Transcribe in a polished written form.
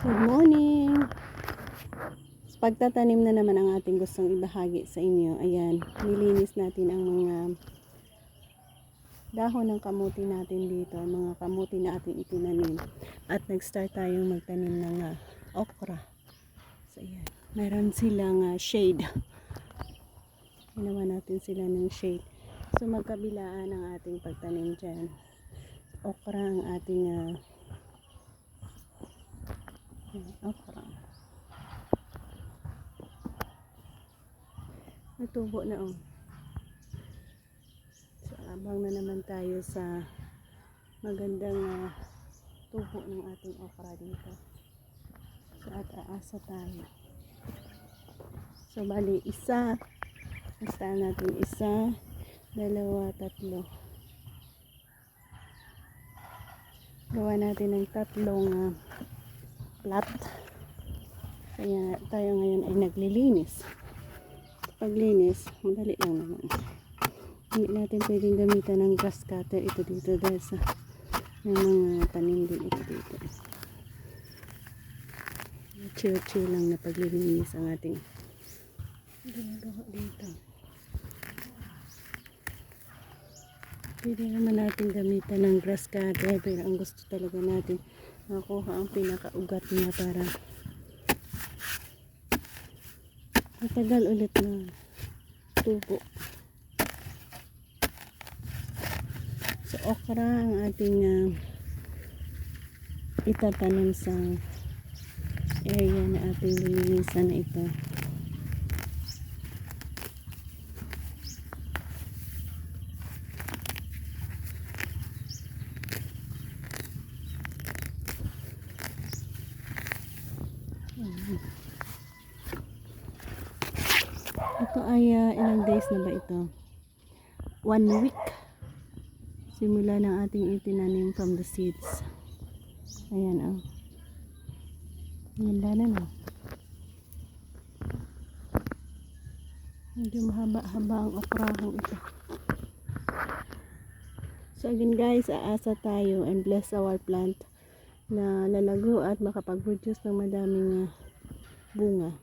Good morning! Pagtatanim na naman ang ating gustong ibahagi sa inyo. Ayan, nilinis natin ang mga dahon ng kamuti natin dito. Mga kamuti na ating itinanim. At nag-start tayong magtanim ng okra. So, ayan. Meron silang shade. Ginawa natin sila ng shade. So, magkabilaan ang ating pagtanim dyan. Okra ang ating okra. Natubo na So, abang na naman tayo sa magandang tubo ng ating okra dito. So, at aasa tayo. So, bali, isa. Basta natin isa, dalawa, tatlo. Gawa natin ng tatlong plat. Kaya tayo ngayon ay naglilinis. Paglinis, madali lang naman. Hindi natin pwedeng gamitan ng grass cutter ito dito dahil sa may mga tanim din ito dito. Chill lang na paglilinis ang ating ginagawa dito. Pwede naman natin gamitan ng grass cutter pero ang gusto talaga natin makuha ang pinakaugat niya para matagal ulit na tubo. So, okra ang ating itatanim sa area na ating lilinisan na ito. Ito ay ilang days na ba ito? 1 week simula ng ating itinanim from the seeds. Ayan ganda na medyo mahaba-haba ang okrahang ito. So again guys, aasa tayo and bless our plant na lalago at makapag-produce ng madaming bunga.